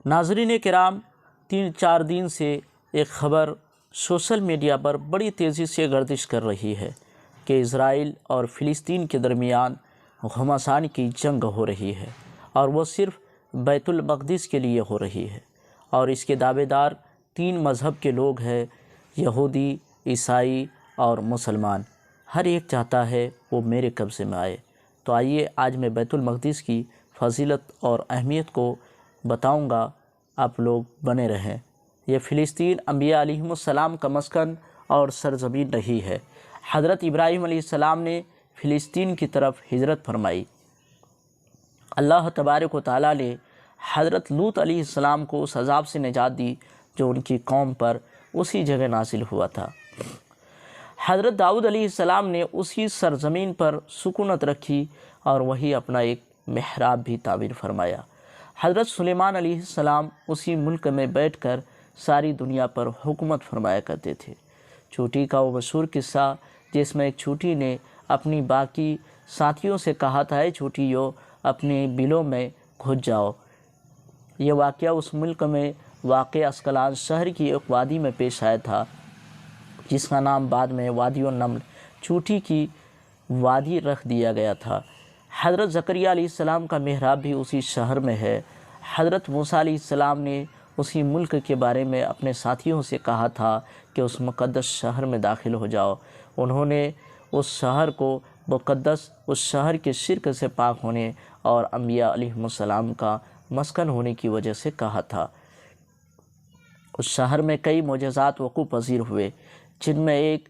ناظرین کرام، 3-4 دن سے ایک خبر سوشل میڈیا پر بڑی تیزی سے گردش کر رہی ہے کہ اسرائیل اور فلسطین کے درمیان گھمسان کی جنگ ہو رہی ہے، اور وہ صرف بیت المقدس کے لیے ہو رہی ہے، اور اس کے دعوے دار 3 مذہب کے لوگ ہیں، یہودی، عیسائی اور مسلمان۔ ہر ایک چاہتا ہے وہ میرے قبضے میں آئے۔ تو آئیے آج میں بیت المقدس کی فضیلت اور اہمیت کو بتاؤں گا، آپ لوگ بنے رہیں۔ یہ فلسطین انبیاء علیہم السلام کا مسکن اور سرزمین رہی ہے۔ حضرت ابراہیم علیہ السلام نے فلسطین کی طرف ہجرت فرمائی۔ اللہ تبارک و تعالیٰ نے حضرت لوط علیہ السلام کو اس عذاب سے نجات دی جو ان کی قوم پر اسی جگہ نازل ہوا تھا۔ حضرت داؤد علیہ السلام نے اسی سرزمین پر سکونت رکھی اور وہی اپنا ایک محراب بھی تعمیر فرمایا۔ حضرت سلیمان علیہ السلام اسی ملک میں بیٹھ کر ساری دنیا پر حکومت فرمایا کرتے تھے۔ چوٹی کا وہ مشہور قصہ جس میں ایک چوٹی نے اپنی باقی ساتھیوں سے کہا تھا، اے چوٹیو اپنے بلوں میں گھس جاؤ۔ یہ واقعہ اس ملک میں واقع اسکلان شہر کی ایک وادی میں پیش آیا تھا، جس کا نام بعد میں وادی النمل، چوٹی کی وادی رکھ دیا گیا تھا۔ حضرت زکریا علیہ السلام کا محراب بھی اسی شہر میں ہے۔ حضرت موسیٰ علیہ السلام نے اسی ملک کے بارے میں اپنے ساتھیوں سے کہا تھا کہ اس مقدس شہر میں داخل ہو جاؤ۔ انہوں نے اس شہر کو مقدس، اس شہر کے شرک سے پاک ہونے اور انبیاء علیہم السلام کا مسکن ہونے کی وجہ سے کہا تھا۔ اس شہر میں کئی معجزات وقوع پذیر ہوئے، جن میں ایک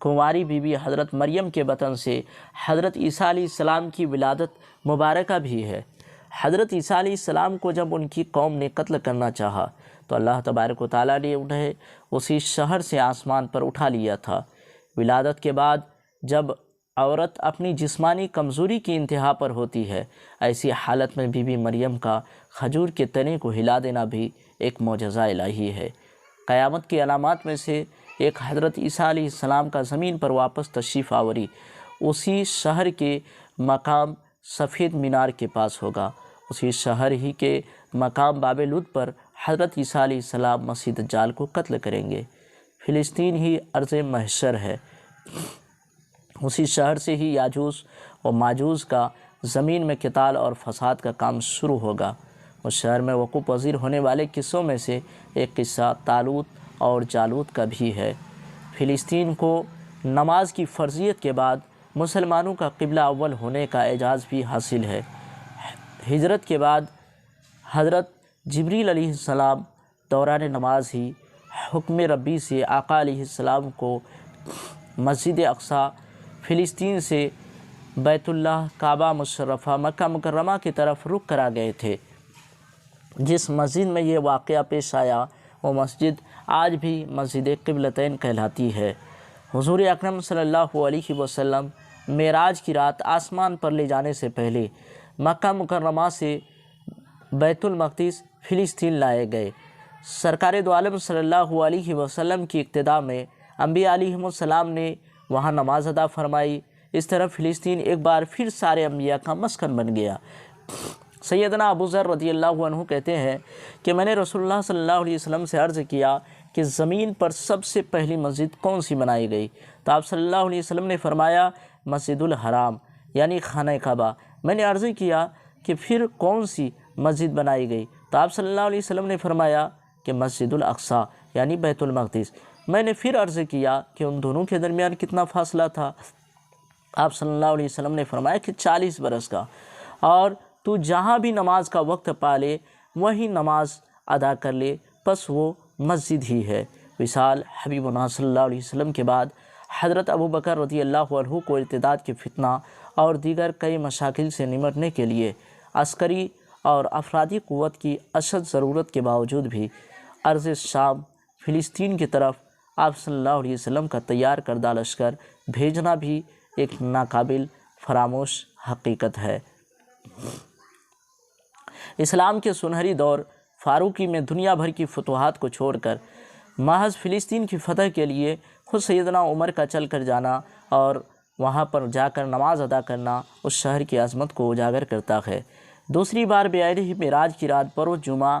کنواری بی بی حضرت مریم کے بطن سے حضرت عیسیٰ علیہ السلام کی ولادت مبارکہ بھی ہے۔ حضرت عیسیٰ علیہ السلام کو جب ان کی قوم نے قتل کرنا چاہا تو اللہ تبارک و تعالیٰ نے انہیں اسی شہر سے آسمان پر اٹھا لیا تھا۔ ولادت کے بعد جب عورت اپنی جسمانی کمزوری کی انتہا پر ہوتی ہے، ایسی حالت میں بی بی مریم کا کھجور کے تنے کو ہلا دینا بھی ایک معجزہ الہی ہے۔ قیامت کی علامات میں سے ایک حضرت عیسیٰ علیہ السلام کا زمین پر واپس تشریف آوری اسی شہر کے مقام سفید مینار کے پاس ہوگا۔ اسی شہر ہی کے مقام باب لد پر حضرت عیسیٰ علیہ السلام مسیح دجال کو قتل کریں گے۔ فلسطین ہی ارض محشر ہے۔ اسی شہر سے ہی یاجوج و ماجوج کا زمین میں قتال اور فساد کا کام شروع ہوگا۔ اس شہر میں وقوع پذیر ہونے والے قصوں میں سے ایک قصہ طالوت اور جالوت کا بھی ہے۔ فلسطین کو نماز کی فرضیت کے بعد مسلمانوں کا قبلہ اول ہونے کا اعزاز بھی حاصل ہے۔ ہجرت کے بعد حضرت جبریل علیہ السلام دوران نماز ہی حکم ربی سے آقا علیہ السلام کو مسجد اقصی فلسطین سے بیت اللہ کعبہ مشرفہ مکہ مکرمہ کی طرف رخ کرا گئے تھے۔ جس مسجد میں یہ واقعہ پیش آیا وہ مسجد آج بھی مسجد قبلتین کہلاتی ہے۔ حضور اکرم صلی اللہ علیہ وسلم معراج کی رات آسمان پر لے جانے سے پہلے مکہ مکرمہ سے بیت المقدس فلسطین لائے گئے۔ سرکار دو عالم صلی اللہ علیہ وسلم کی اقتداء میں انبیاء علیہم السلام نے وہاں نماز ادا فرمائی۔ اس طرح فلسطین ایک بار پھر سارے انبیاء کا مسکن بن گیا۔ سیدنا ابو ذر رضی اللہ عنہ کہتے ہیں کہ میں نے رسول اللہ صلی اللہ علیہ وسلم سے عرض کیا کہ زمین پر سب سے پہلی مسجد کون سی بنائی گئی؟ تو آپ صلی اللہ علیہ وسلم نے فرمایا مسجد الحرام یعنی خانہ کعبہ۔ میں نے عرض کیا کہ پھر کون سی مسجد بنائی گئی؟ تو آپ صلی اللہ علیہ وسلم نے فرمایا کہ مسجد الاقصی یعنی بیت المقدس۔ میں نے پھر عرض کیا کہ ان دونوں کے درمیان کتنا فاصلہ تھا؟ آپ صلی اللہ علیہ وسلم نے فرمایا کہ 40 برس کا، اور تو جہاں بھی نماز کا وقت پا لے وہیں نماز ادا کر لے، پس وہ مسجد ہی ہے۔ وصال حبیبنا صلی اللہ علیہ وسلم کے بعد حضرت ابو بکر رضی اللہ عنہ کو ارتداد کے فتنہ اور دیگر کئی مشاکل سے نمٹنے کے لیے عسکری اور افرادی قوت کی اشد ضرورت کے باوجود بھی ارض شام فلسطین کی طرف آپ صلی اللہ علیہ وسلم کا تیار کردہ لشکر بھیجنا بھی ایک ناقابل فراموش حقیقت ہے۔ اسلام کے سنہری دور فاروقی میں دنیا بھر کی فتوحات کو چھوڑ کر محض فلسطین کی فتح کے لیے خود سیدنا عمر کا چل کر جانا اور وہاں پر جا کر نماز ادا کرنا اس شہر کی عظمت کو اجاگر کرتا ہے۔ دوسری بار بیعت معراج کی رات بروز جمعہ